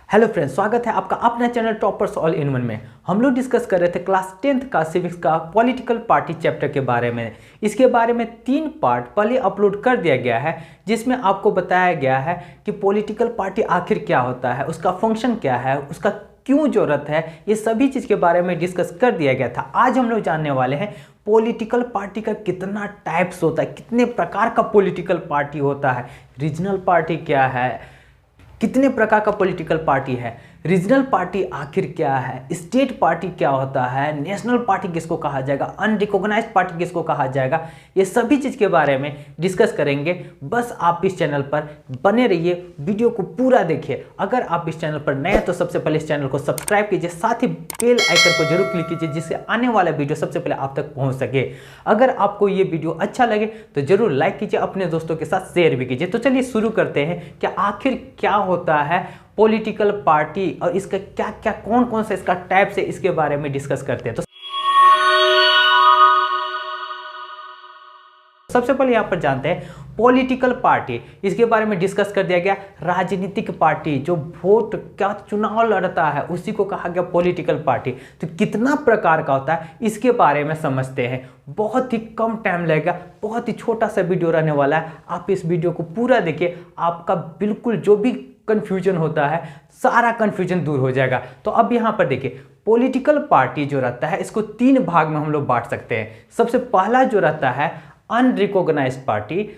Hello friends, स्वागत है आपका अपना channel toppers all in one में। हम लोग डिस्कस कर रहे थे क्लास 10th का सिविक्स का पॉलिटिकल पार्टी चैप्टर के बारे में। इसके बारे में 3 पार्ट पहले अपलोड कर दिया गया है, जिसमें आपको बताया गया है कि पॉलिटिकल पार्टी आखिर क्या होता है, उसका फंक्शन क्या है, उसका क्यों जरूरत है, ये सभी चीज़ के बारे में डिस्कस कर दिया गया था। आज हम लोग जानने वाले हैं पॉलिटिकल पार्टी का कितना टाइप्स होता है, कितने प्रकार का पॉलिटिकल पार्टी होता है, रीजनल पार्टी क्या है, कितने प्रकार का पॉलिटिकल पार्टी है, रीजनल पार्टी आखिर क्या है, स्टेट पार्टी क्या होता है, नेशनल पार्टी किसको कहा जाएगा, अनरिकॉग्नाइज्ड पार्टी किसको कहा जाएगा, ये सभी चीज़ के बारे में डिस्कस करेंगे। बस आप इस चैनल पर बने रहिए, वीडियो को पूरा देखिए। अगर आप इस चैनल पर नए हैं तो सबसे पहले इस चैनल को सब्सक्राइब कीजिए, साथ ही बेल आइकन को जरूर क्लिक कीजिए, जिससे आने वाला वीडियो सबसे पहले आप तक पहुँच सके। अगर आपको ये वीडियो अच्छा लगे तो जरूर लाइक कीजिए, अपने दोस्तों के साथ शेयर भी कीजिए। तो चलिए शुरू करते हैं कि आखिर क्या होता है पॉलिटिकल पार्टी और इसका क्या क्या कौन कौन सा इसका टाइप है, इसके बारे में डिस्कस करते हैं। तो सबसे पहले यहां पर जानते हैं पॉलिटिकल पार्टी, इसके बारे में डिस्कस कर दिया गया। राजनीतिक पार्टी जो वोट क्या चुनाव लड़ता है उसी को कहा गया पॉलिटिकल पार्टी। तो कितना प्रकार का होता है इसके बारे में समझते हैं। बहुत ही कम टाइम लगेगा, बहुत ही छोटा सा वीडियो रहने वाला है। आप इस वीडियो को पूरा देखिए, आपका बिल्कुल जो भी कंफ्यूजन होता है सारा कंफ्यूजन दूर हो जाएगा। तो अब यहाँ पर देखिए, पॉलिटिकल पार्टी जो रहता है इसको 3 भाग में हम लोग बांट सकते हैं। सबसे पहला जो रहता है अनरिकॉग्नाइज्ड पार्टी,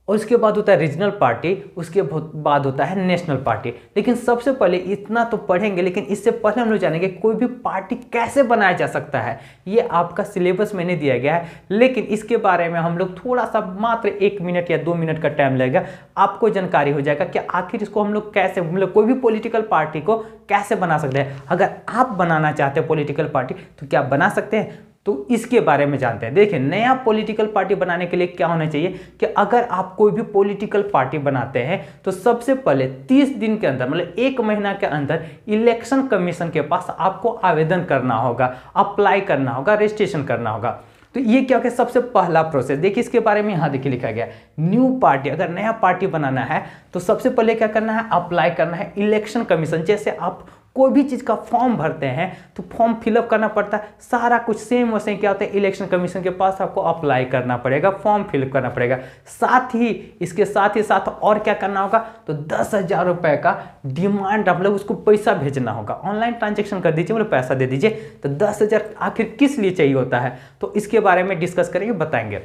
और उसके बाद होता है रीजनल पार्टी, उसके बाद होता है नेशनल पार्टी। लेकिन सबसे पहले इतना तो पढ़ेंगे, लेकिन इससे पहले हम लोग जानेंगे कोई भी पार्टी कैसे बनाया जा सकता है। ये आपका सिलेबस में नहीं दिया गया है, लेकिन इसके बारे में हम लोग थोड़ा सा मात्र 1 मिनट या 2 मिनट का टाइम लगेगा, आपको जानकारी हो जाएगा कि आखिर इसको हम लोग कैसे, मतलब कोई भी पॉलिटिकल पार्टी को कैसे बना सकते हैं। अगर आप बनाना चाहते हैं पॉलिटिकल पार्टी तो क्या बना सकते हैं, तो इसके बारे में जानते हैं। देखिए, नया पॉलिटिकल पार्टी बनाने के लिए क्या होना चाहिए कि अगर आप कोई भी पॉलिटिकल पार्टी बनाते हैं तो सबसे पहले 30 दिन के अंदर, मतलब 1 महीना के अंदर इलेक्शन कमीशन के पास आपको आवेदन करना होगा, अप्लाई करना होगा, रजिस्ट्रेशन करना होगा। तो ये क्या होगा, सबसे पहला प्रोसेस। देखिए इसके बारे में यहाँ देखिए लिखा गया, न्यू पार्टी, अगर नया पार्टी बनाना है तो सबसे पहले क्या करना है, अप्लाई करना है इलेक्शन कमीशन। जैसे आप कोई भी चीज़ का फॉर्म भरते हैं तो फॉर्म फिलअप करना पड़ता है, सारा कुछ सेम वैसे क्या होता है, इलेक्शन कमीशन के पास आपको अप्लाई करना पड़ेगा, फॉर्म फिलअप करना पड़ेगा। साथ ही इसके साथ ही साथ और क्या करना होगा, तो 10,000 रुपये का डिमांड, मतलब उसको पैसा भेजना होगा, ऑनलाइन ट्रांजेक्शन कर दीजिए, मतलब पैसा दे दीजिए। तो 10,000 आखिर किस लिए चाहिए होता है, तो इसके बारे में डिस्कस करेंगे, बताएंगे।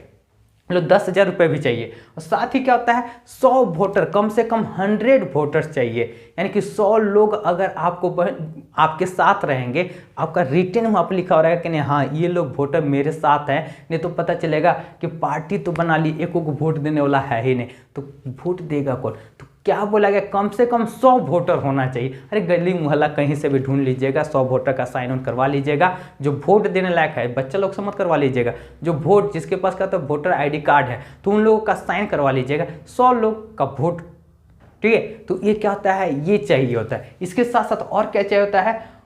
मतलब 10,000 रुपये भी चाहिए, और साथ ही क्या होता है, 100 वोटर, कम से कम 100 वोटर्स चाहिए, यानी कि 100 लोग अगर आपके साथ रहेंगे, आपका रिटर्न वहाँ पर लिखा हो रहेगा कि नहीं, हाँ ये लोग वोटर मेरे साथ हैं, नहीं तो पता चलेगा कि पार्टी तो बना ली, एक को वोट देने वाला है ही नहीं, तो वोट देगा कौन। तो क्या बोला गया, कम से कम 100 वोटर होना चाहिए। अरे गली मोहल्ला कहीं से भी ढूंढ लीजिएगा, 100 वोटर का साइन ऑन करवा लीजिएगा। जो वोट देने लायक है, बच्चा लोग से मत करवा लीजिएगा, जो वोट जिसके पास का तो वोटर ID कार्ड है तो उन लोगों का साइन करवा लीजिएगा, 100 लोग का वोट, ठीक है। तो ये क्या होता है, ये चाहिए होता है। इसके साथ साथ और क्या चाहिए होता है,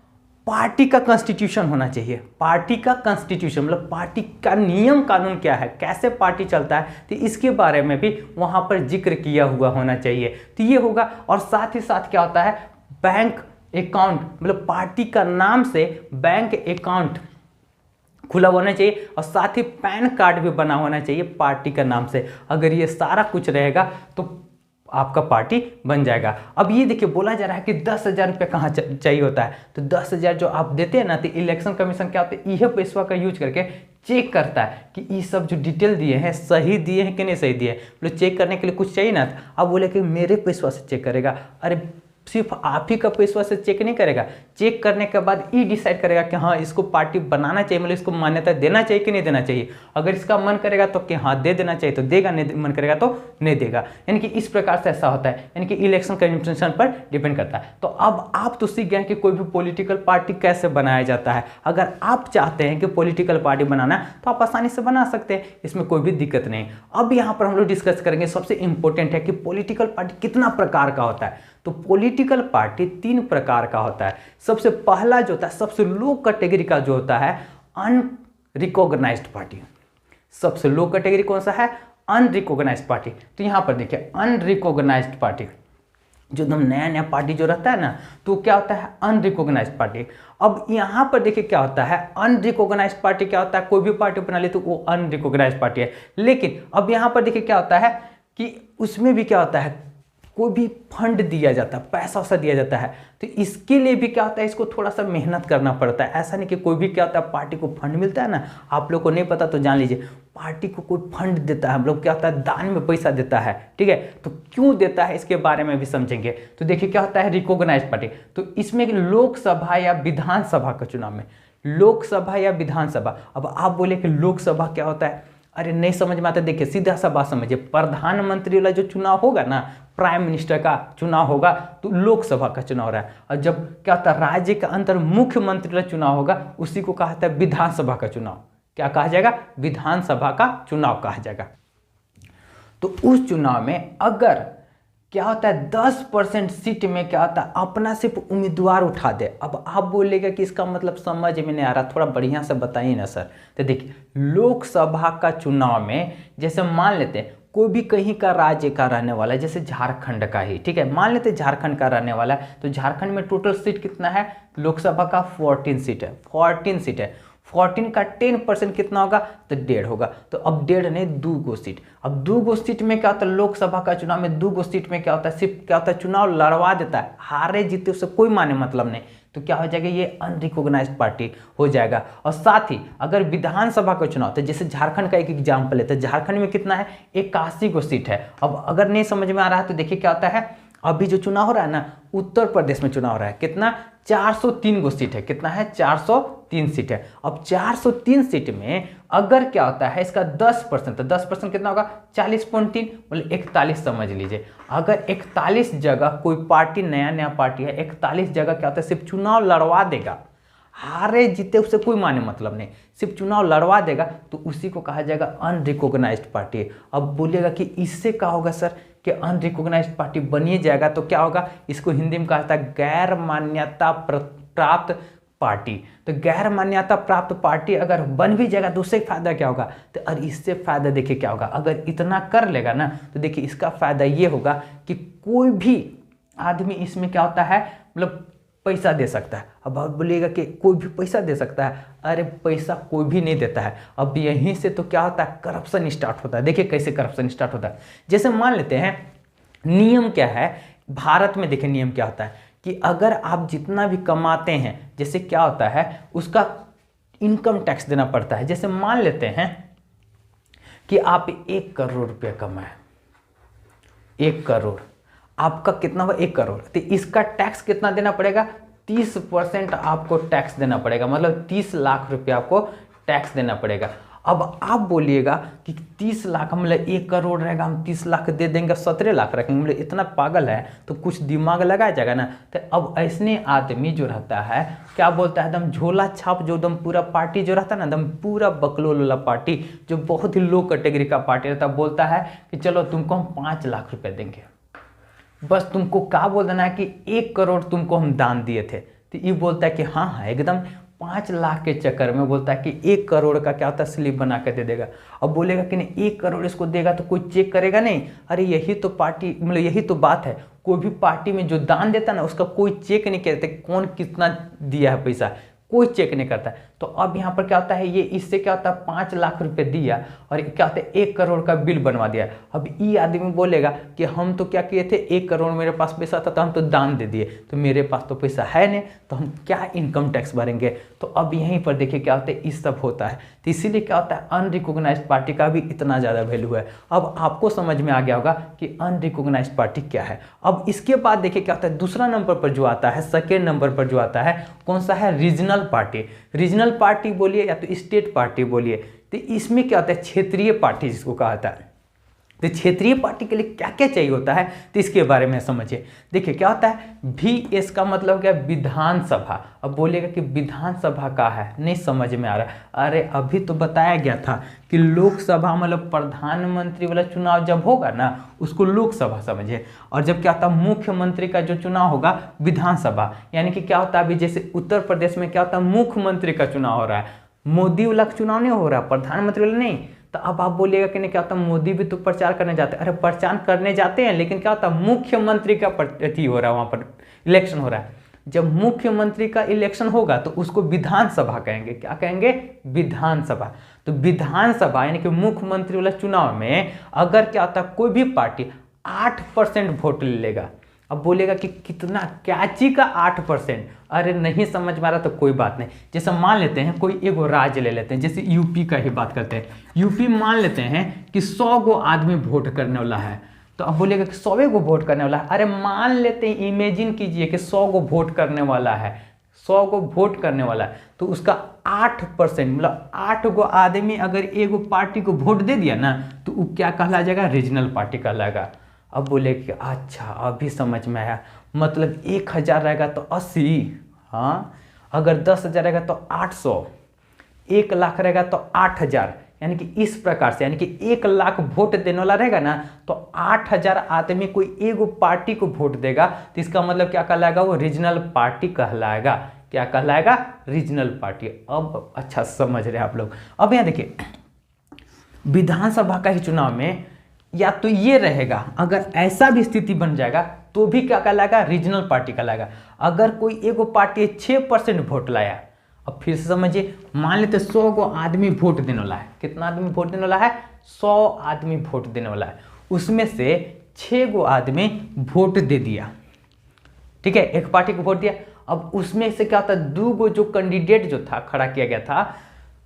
पार्टी का कॉन्स्टिट्यूशन होना चाहिए। पार्टी का कॉन्स्टिट्यूशन मतलब पार्टी का नियम कानून क्या है, कैसे पार्टी चलता है, तो इसके बारे में भी वहां पर जिक्र किया हुआ होना चाहिए। तो ये होगा, और साथ ही साथ क्या होता है, बैंक अकाउंट, मतलब पार्टी का नाम से बैंक अकाउंट खुला होना चाहिए, और साथ ही पैन कार्ड भी बना होना चाहिए पार्टी का नाम से। अगर ये सारा कुछ रहेगा तो आपका पार्टी बन जाएगा। अब ये देखिए बोला जा रहा है कि 10,000 रुपये कहाँ चाहिए होता है, तो 10,000 जो आप देते हैं ना, तो इलेक्शन कमीशन क्या होता है, यह पैसा का यूज करके चेक करता है कि ये सब जो डिटेल दिए हैं सही दिए हैं कि नहीं सही दिए हैं। मतलब चेक करने के लिए कुछ चाहिए ना, अब बोले कि मेरे पैसा से चेक करेगा। अरे सिर्फ आप ही का पैसा से चेक नहीं करेगा, चेक करने के बाद ये डिसाइड करेगा कि हाँ इसको पार्टी बनाना चाहिए, मतलब इसको मान्यता देना चाहिए कि नहीं देना चाहिए। अगर इसका मन करेगा तो कि हाँ दे देना चाहिए तो देगा, नहीं मन करेगा तो नहीं देगा। यानी कि इस प्रकार से ऐसा होता है, यानी कि इलेक्शन कमीशन पर डिपेंड करता है। तो अब आप तो सीख गए कि कोई भी पॉलिटिकल पार्टी कैसे बनाया जाता है। अगर आप चाहते हैं कि पॉलिटिकल पार्टी बनाना तो आप आसानी से बना सकते हैं, इसमें कोई भी दिक्कत नहीं। अब यहाँ पर हम लोग डिस्कस करेंगे, सबसे इंपॉर्टेंट है कि पॉलिटिकल पार्टी कितना प्रकार का होता है। तो पॉलिटिकल पार्टी 3 प्रकार का होता है। सबसे पहला जो होता है, सबसे लो कैटेगरी का जो होता है, अनरिकॉग्नाइज्ड पार्टी। सबसे लो कैटेगरी कौन सा है, अनरिकॉग्नाइज्ड पार्टी। तो यहां पर देखिए अनरिकॉग्नाइज्ड पार्टी, जो एकदम नया नया पार्टी जो रहता है ना, तो क्या होता है अनरिकॉग्नाइज्ड पार्टी। अब यहाँ पर देखिए क्या होता है, अनरिकॉग्नाइज्ड पार्टी क्या होता है, कोई भी पार्टी बना ले तो वो अनरिकॉग्नाइज्ड पार्टी है। लेकिन अब यहाँ पर देखिए क्या होता है कि उसमें भी क्या होता है, कोई भी फंड दिया जाता है, पैसा वैसा दिया जाता है, तो इसके लिए भी क्या होता है, इसको थोड़ा सा मेहनत करना पड़ता है। ऐसा नहीं कि कोई भी क्या होता है पार्टी को फंड मिलता है ना, आप लोग को नहीं पता तो जान लीजिए, पार्टी को कोई फंड देता है, हम लोग क्या होता है दान में पैसा देता है, ठीक है। तो क्यों देता है इसके बारे में भी समझेंगे। तो देखिए क्या होता है रिकॉग्नाइज्ड पार्टी, तो इसमें लोकसभा या विधानसभा का चुनाव में, लोकसभा या विधानसभा। अब आप बोले कि लोकसभा क्या होता है, अरे नहीं समझ में आता, देखिए सीधा सा बात समझिए, प्रधानमंत्री वाला जो चुनाव होगा ना, प्राइम मिनिस्टर का चुनाव होगा, तो लोकसभा का चुनाव रहा है। और जब क्या होता है राज्य का अंतर मुख्यमंत्री वाला चुनाव होगा, उसी को कहा जाता है विधानसभा का चुनाव। क्या कहा जाएगा, विधानसभा का चुनाव कहा जाएगा। तो उस चुनाव में अगर क्या होता है 10% सीट में क्या होता है अपना सिर्फ उम्मीदवार उठा दे। अब आप बोलेगा कि इसका मतलब समझ में नहीं आ रहा, थोड़ा बढ़िया से बताइए ना सर। तो देखिए लोकसभा का चुनाव में जैसे मान लेते हैं कोई भी कहीं का राज्य का रहने वाला है, जैसे झारखंड का ही, ठीक है, मान लेते हैं झारखंड का रहने वाला है, तो झारखंड में टोटल सीट कितना है, लोकसभा का 14 सीट है, 14 सीट है। 14 का 10% कितना होगा, तो 1.5 होगा। तो अब 1.5 नहीं 2 सीट। अब 2 सीट में क्या होता है, लोकसभा का चुनाव में 2 सीट में क्या होता है, सिर्फ क्या होता है चुनाव लड़वा देता है, हारे जीते उससे कोई माने मतलब नहीं। तो क्या हो जाएगा, ये अनरिकॉग्नाइज्ड पार्टी हो जाएगा। और साथ ही अगर विधानसभा का चुनाव, तो जैसे झारखंड का एक एग्जाम्पल है, तो झारखंड में कितना है 81 सीट है। अब अगर नहीं समझ में आ रहा है तो देखिए क्या होता है, अभी जो चुनाव हो रहा है ना, उत्तर प्रदेश में चुनाव हो रहा है, कितना 403 सीट है, कितना है 403 सीट है। अब 403 सीट में अगर क्या होता है इसका 10%, तो 10% कितना होगा 40.3, मतलब 41 समझ लीजिए। अगर 41 जगह कोई पार्टी नया पार्टी है, 41 जगह क्या होता है सिर्फ चुनाव लड़वा देगा, हारे जीते उससे कोई माने मतलब नहीं, सिर्फ चुनाव लड़वा देगा, तो उसी को कहा जाएगा अनरिकॉग्नाइज्ड पार्टी। अब बोलिएगा कि इससे क्या होगा सर, कि अनरिकॉग्नाइज्ड पार्टी बनिए जाएगा, तो क्या होगा, इसको हिंदी में कहा जाता है गैर मान्यता प्राप्त पार्टी। तो गैर मान्यता प्राप्त पार्टी अगर बन भी जाएगा तो उससे फायदा क्या होगा, तो और इससे फायदा देखिए क्या होगा, अगर इतना कर लेगा ना, तो देखिए इसका फायदा ये होगा कि कोई भी आदमी इसमें क्या होता है, मतलब पैसा दे सकता है। अब आप बोलिएगा कि कोई भी पैसा दे सकता है, अरे पैसा कोई भी नहीं देता है। अब यहीं से तो क्या होता है, करप्शन स्टार्ट होता है। देखिए कैसे करप्शन स्टार्ट होता है, जैसे मान लेते हैं नियम क्या है भारत में, देखिए नियम क्या होता है कि अगर आप जितना भी कमाते हैं, जैसे क्या होता है उसका इनकम टैक्स देना पड़ता है। जैसे मान लेते हैं कि आप 1 करोड़ रुपया कमाए, 1 करोड़, आपका कितना हुआ 1 करोड़, तो इसका टैक्स कितना देना पड़ेगा, 30% आपको टैक्स देना पड़ेगा, मतलब 30 लाख रुपया आपको टैक्स देना पड़ेगा। अब आप बोलिएगा कि 30 लाख मतलब 1 करोड़ रहेगा, हम 30 लाख दे देंगे, 17 लाख रखेंगे, मतलब इतना पागल है, तो कुछ दिमाग लगाया जाएगा ना। तो अब ऐसे आदमी जो रहता है क्या बोलता है, एकदम झोला छाप, जो एकदम पूरा पार्टी जो रहता है ना, एकदम पूरा बकलोल वाला पार्टी, जो बहुत ही लो कैटेगरी का पार्टी रहता है, बोलता है कि चलो तुमको हम 5 लाख रुपये देंगे, बस तुमको क्या बोल देना है कि 1 करोड़ तुमको हम दान दिए थे। तो ये बोलता है कि हाँ हाँ एकदम 5 लाख के चक्कर में बोलता है कि 1 करोड़ का क्या होता है स्लिप बना के दे देगा। अब बोलेगा कि नहीं 1 करोड़ इसको देगा तो कोई चेक करेगा नहीं, अरे यही तो पार्टी, मतलब यही तो बात है, कोई भी पार्टी में जो दान देता ना उसका कोई चेक नहीं करते कौन कितना दिया है पैसा, कोई चेक नहीं करता। तो अब यहाँ पर क्या होता है, ये इससे क्या होता है 5 लाख रुपए दिया और क्या होता है 1 करोड़ का बिल बनवा दिया। अब ये आदमी बोलेगा कि हम तो क्या किए थे, 1 करोड़ मेरे पास पैसा था तो हम तो दान दे दिए, तो मेरे पास तो पैसा है नहीं, तो हम क्या इनकम टैक्स भरेंगे। तो अब यहीं पर देखिए क्या होता है, इस सब होता है। तो इसीलिए क्या होता है अनरिकॉग्नाइज्ड पार्टी का भी इतना ज़्यादा वैल्यू है। अब आपको समझ में आ गया होगा कि अनरिकॉग्नाइज्ड पार्टी क्या है। अब इसके बाद देखिए क्या होता है, दूसरा नंबर पर जो आता है, सेकेंड नंबर पर जो आता है कौन सा है, रीजनल पार्टी। रीजनल पार्टी बोलिए या तो स्टेट पार्टी बोलिए, तो इसमें क्या होता है क्षेत्रीय पार्टी जिसको कहा जाता है। तो क्षेत्रीय पार्टी के लिए क्या क्या चाहिए होता है, तो इसके बारे में समझिए। देखिए क्या होता है, VS का मतलब क्या, विधानसभा। अब बोलेगा कि विधानसभा का है, नहीं समझ में आ रहा, अरे अभी तो बताया गया था कि लोकसभा मतलब प्रधानमंत्री वाला चुनाव जब होगा ना उसको लोकसभा समझिए, और जब क्या होता है मुख्यमंत्री का जो चुनाव होगा विधानसभा। यानी कि क्या होता है, अभी जैसे उत्तर प्रदेश में क्या होता है मुख्यमंत्री का चुनाव हो रहा है, मोदी वाला चुनाव नहीं हो रहा, प्रधानमंत्री वाला नहीं। तो अब आप बोलिएगा कि नहीं क्या होता, मोदी भी तो प्रचार करने जाते हैं। अरे प्रचार करने जाते हैं, लेकिन क्या होता है, मुख्यमंत्री का अथी हो रहा है, वहाँ पर इलेक्शन हो रहा है। जब मुख्यमंत्री का इलेक्शन होगा तो उसको विधानसभा कहेंगे। क्या कहेंगे? विधानसभा। तो विधानसभा यानी कि मुख्यमंत्री वाला चुनाव में अगर क्या होता है, कोई भी पार्टी 8% वोट ले लेगा। अब बोलेगा कि कितना, क्या चीज का 8%? अरे नहीं समझ में आ रहा तो कोई बात नहीं। जैसे मान लेते हैं कोई एगो राज्य ले लेते हैं, जैसे यूपी का ही बात करते हैं। यूपी मान लेते हैं कि 100 गो आदमी वोट करने वाला है, तो अब बोलेगा कि 100 गो वोट करने वाला है। अरे मान लेते हैं, इमेजिन कीजिए कि 100 गो वोट करने वाला है, 100 गो वोट करने वाला है, तो उसका 8% मतलब 8 गो आदमी अगर एगो पार्टी को वोट दे दिया ना, तो वो क्या कहला जाएगा? रीजनल पार्टी कहलाएगा। अब बोले कि अच्छा अभी समझ में आया, मतलब 1000 रहेगा तो 80, हाँ, अगर 10,000 रहेगा तो 800, 1 लाख रहेगा तो 8000, यानी कि इस प्रकार से, यानी कि 1 लाख वोट देने वाला रहेगा ना, तो 8000 आदमी कोई एगो पार्टी को वोट देगा, तो इसका मतलब क्या कहलाएगा? वो रीजनल पार्टी कहलाएगा। क्या कहलाएगा? Regional party. अब अच्छा समझ रहे हैं आप लोग। अब यहाँ देखिए, विधानसभा का ही चुनाव में या तो ये रहेगा, अगर ऐसा भी स्थिति बन जाएगा तो भी क्या कहलाएगा? रीजनल पार्टी कहलाएगा। अगर कोई एगो पार्टी 6% वोट लाया, अब फिर से समझिए, मान लेते 100 गो आदमी वोट देने वाला है। कितना आदमी वोट देने वाला है? 100 आदमी वोट देने वाला है। उसमें से 6 गो आदमी वोट दे दिया, ठीक है, एक पार्टी को वोट दिया। अब उसमें से क्या होता है, 2 गो जो कैंडिडेट जो था, खड़ा किया गया था,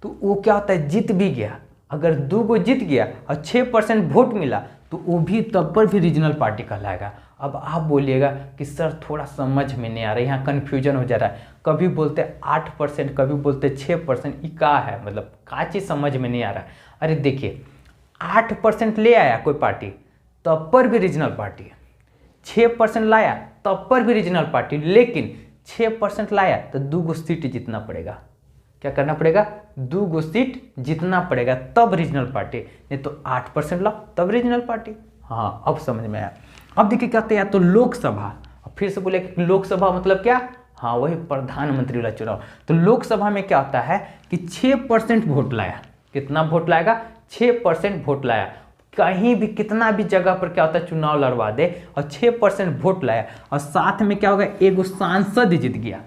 तो वो क्या होता है, जीत भी गया। अगर 2 गो जीत गया और 6% वोट मिला, तो वो भी तब पर भी रीजनल पार्टी कहलाएगा। अब आप बोलिएगा कि सर थोड़ा समझ में नहीं आ रहा है, यहाँ कन्फ्यूजन हो जा रहा है, कभी बोलते 8%, कभी बोलते 6%, ये क्या है, मतलब क्या चीज़ समझ में नहीं आ रहा है। अरे देखिए, 8% ले आया कोई पार्टी, तब पर भी रीजनल पार्टी है। 6% लाया, तब पर भी रीजनल पार्टी। लेकिन 6% लाया तो 2 गो सीट जीतना पड़ेगा। क्या करना पड़ेगा? 2 गो सीट जीतना पड़ेगा, तब रीजनल पार्टी। नहीं तो 8% लाओ तब रीजनल पार्टी। हाँ, अब समझ में आया। अब देखिए क्या होता है, या तो लोकसभा, फिर से बोले कि लोकसभा मतलब क्या? हाँ, वही प्रधानमंत्री वाला चुनाव। तो लोकसभा में क्या होता है कि 6% वोट लाया। कितना वोट लाएगा? 6% वोट लाया। कहीं भी कितना भी जगह पर क्या होता है, चुनाव लड़वा दे और 6% वोट लाया, और साथ में क्या होगा, एगो सांसद जीत गया।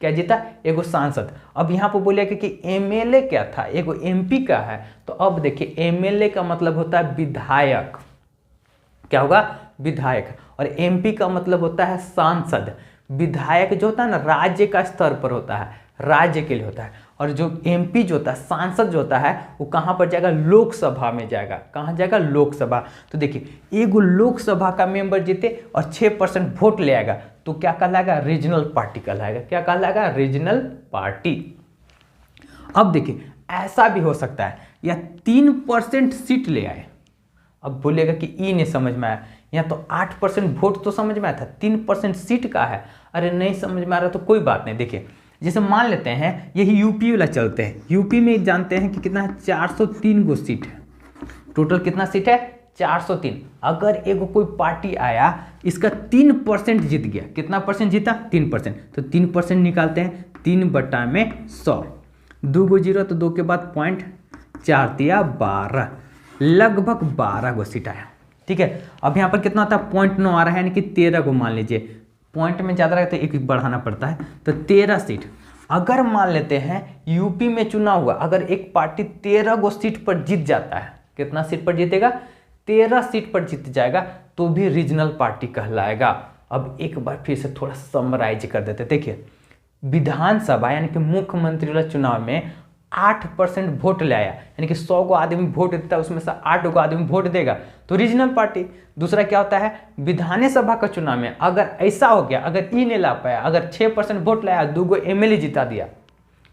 क्या जीता? एगो सांसद। अब यहाँ पर बोलिए कि एमएलए क्या था, एगो एमपी का है। तो अब देखिए, एमएलए का मतलब होता है विधायक। क्या होगा? विधायक। और एमपी का मतलब होता है सांसद। विधायक जो होता है ना, राज्य का स्तर पर होता है, राज्य के लिए होता है। और जो एमपी जो होता है, सांसद जो होता है, वो कहाँ पर जाएगा? लोकसभा में जाएगा। कहाँ जाएगा? लोकसभा। तो देखिए, एगो लोकसभा का मेंबर जीते और 6% वोट ले आएगा, तो क्या कहलाएगा? रीजनल पार्टी कहलाएगा। क्या कहलाएगा? Regional party. अब देखिए, ऐसा भी हो सकता है या 3% सीट ले आए। अब बोलेगा कि ई नहीं समझ में आया, यहाँ तो 8% वोट तो समझ में आया था, 3% सीट का है। अरे नहीं समझ में आ रहा तो कोई बात नहीं। देखिए, जैसे मान लेते हैं, यही यूपी वाला चलते हैं। यूपी में जानते हैं कि कितना है, 403 गो सीट है। टोटल कितना सीट है? 403। अगर एगो कोई पार्टी आया, इसका 3% जीत गया। कितना परसेंट जीता? 3%। तो 3% निकालते हैं, 3/100। 2 गो जीरो तो 2 के बाद पॉइंट, 4 दिया 12, लगभग 12 गो सीट आया। ठीक है, अब यहाँ पर कितना आता है? 0.9 आ रहा है, यानी कि 13 गो मान लीजिए। पॉइंट में ज़्यादा रहे तो एक बढ़ाना पड़ता है, तो 13 सीट। अगर मान लेते हैं यूपी में चुनाव हुआ, अगर एक पार्टी 13 गो सीट पर जीत जाता है, कितना सीट पर जीतेगा? 13 सीट पर जीत जाएगा, तो भी रीजनल पार्टी कहलाएगा। अब एक बार फिर से थोड़ा समराइज कर देते। देखिए, विधानसभा यानी कि मुख्यमंत्री वाला चुनाव में 8% वोट ले आया, यानी कि 100 गो आदमी वोट देता है, उसमें से 8 गो आदमी वोट देगा, तो रीजनल पार्टी। दूसरा क्या होता है, विधानसभा का चुनाव में अगर ऐसा हो गया, अगर ई नहीं ला पाया, अगर 6% वोट लाया, 2 गो एमएलए जिता दिया,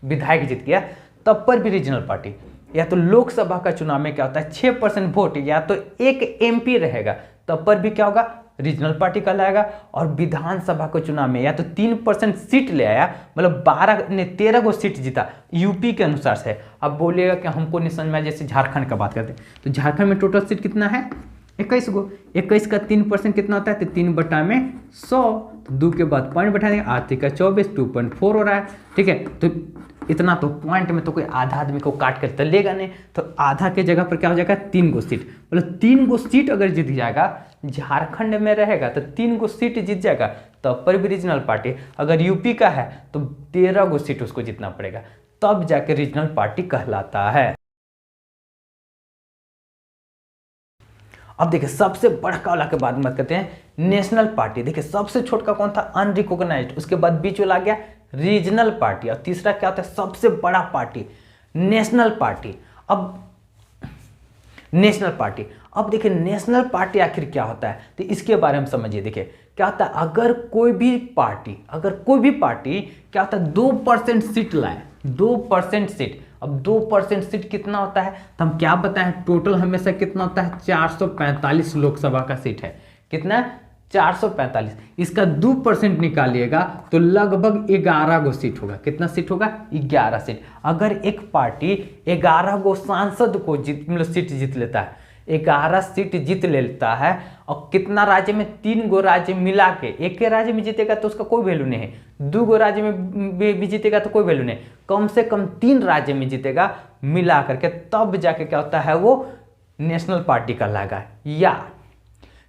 विधायक जीत गया, तब पर भी रीजनल पार्टी। या तो लोकसभा का चुनाव में क्या होता है, 6% वोट या तो एक एमपी रहेगा, तब पर भी क्या होगा, रीजनल पार्टी कहलाएगा। और विधानसभा के चुनाव में या तो 3% सीट ले आया, मतलब 13 गो सीट जीता यूपी के अनुसार से। अब बोलिएगा कि हमको नहीं समझ में आया, जैसे झारखंड का बात करते हैं, तो झारखंड में टोटल सीट कितना है, 21 गो, 21 का 3% कितना होता है, तो 3/100, 2 के बाद पॉइंट बैठा देंगे, 8 का 24, 2.4 हो रहा है। ठीक है, तो इतना तो पॉइंट में तो कोई आधा आदमी को काट कर तो लेगा नहीं, तो आधा के जगह पर क्या हो जाएगा, 3 गो सीट। मतलब 3 गो सीट अगर जीत जाएगा, झारखंड में रहेगा तो 3 गो सीट जीत जाएगा, तब पर भी रीजनल पार्टी। अगर यूपी का है तो 13 गो सीट उसको जीतना पड़ेगा, तब जाके रीजनल पार्टी कहलाता है। अब देखिए सबसे बड़का वाला के बाद बात करते हैं नेशनल पार्टी। देखिए सबसे छोटा कौन था, अनरिकॉग्नाइज्ड, उसके बाद बीच वाला आ गया रीजनल पार्टी, और तीसरा क्या होता है, सबसे बड़ा पार्टी नेशनल पार्टी। अब नेशनल पार्टी, अब देखिए नेशनल पार्टी आखिर क्या होता है, तो इसके बारे में समझिए। देखिए क्या होता है, अगर कोई भी पार्टी क्या होता है 2% सीट लाए, 2% सीट। अब 2% सीट कितना होता है, तो हम क्या बताएं, टोटल हमेशा कितना होता है, 445 लोकसभा का सीट है। कितना, 445। इसका 2% निकालिएगा तो लगभग 11 गो सीट होगा। कितना सीट होगा, 11 सीट। अगर एक पार्टी 11 गो सांसद को सीट जीत लेता है, 11 सीट जीत लेता है, और कितना राज्य में, 3 गो राज्य मिला के, एक के राज्य में जीतेगा तो उसका कोई वैल्यू नहीं है, 2 गो राज्य में भी जीतेगा तो कोई वैल्यू नहीं, कम से कम 3 राज्य में जीतेगा मिला करके, तब जाके क्या होता है, वो नेशनल पार्टी कहलाएगा। या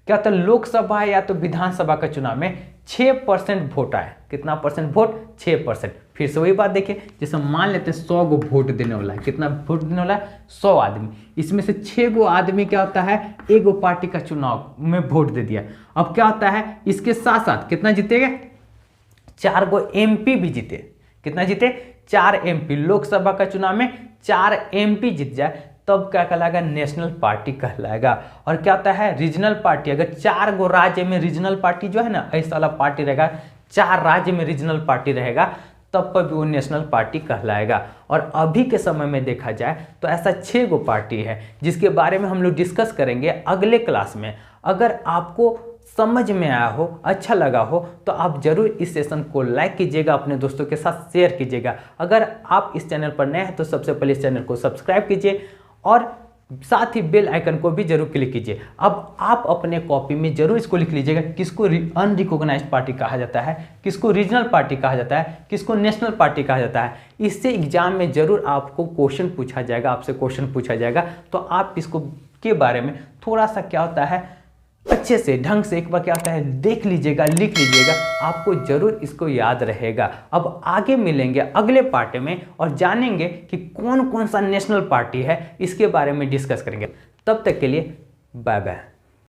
क्या होता है, लोकसभा या तो विधानसभा का चुनाव में 6% वोट आए। कितना परसेंट वोट, 6%। फिर से वही बात देखिए, जैसे मान लेते हैं 100 गो वोट देने वाला है, कितना वोट देने वाला है, 100 आदमी, इसमें से 6 गो आदमी क्या होता है, एक गो पार्टी का चुनाव में वोट दे दिया। अब क्या होता है, इसके साथ साथ कितना जीतेगा, 4 गो MP भी जीते। कितना जीते, 4 MP। लोकसभा का चुनाव में 4 MP जीत जाए, तब क्या कहलाएगा, नेशनल पार्टी कहलाएगा। और क्या होता है, रीजनल पार्टी, अगर 4 गो राज्य में रीजनल पार्टी जो है ना, ऐसा वाला पार्टी रहेगा, 4 राज्य में रीजनल पार्टी रहेगा, तब पर भी वो नेशनल पार्टी कहलाएगा। और अभी के समय में देखा जाए तो ऐसा 6 गो पार्टी है, जिसके बारे में हम लोग डिस्कस करेंगे अगले क्लास में। अगर आपको समझ में आया हो, अच्छा लगा हो, तो आप जरूर इस सेशन को लाइक कीजिएगा, अपने दोस्तों के साथ शेयर कीजिएगा। अगर आप इस चैनल पर नए हैं तो सबसे पहले इस चैनल को सब्सक्राइब कीजिए, और साथ ही बेल आइकन को भी जरूर क्लिक कीजिए। अब आप अपने कॉपी में जरूर इसको लिख लीजिएगा, किसको अनरिकॉग्नाइज्ड पार्टी कहा जाता है, किसको रीजनल पार्टी कहा जाता है, किसको नेशनल पार्टी कहा जाता है। इससे एग्जाम में जरूर आपको क्वेश्चन पूछा जाएगा, आपसे क्वेश्चन पूछा जाएगा, तो आप इसको के बारे में थोड़ा सा क्या होता है, अच्छे से ढंग से एक बार क्या होता है देख लीजिएगा, लिख लीजिएगा, आपको जरूर इसको याद रहेगा। अब आगे मिलेंगे अगले पार्ट में और जानेंगे कि कौन कौन सा नेशनल पार्टी है, इसके बारे में डिस्कस करेंगे। तब तक के लिए बाय बाय।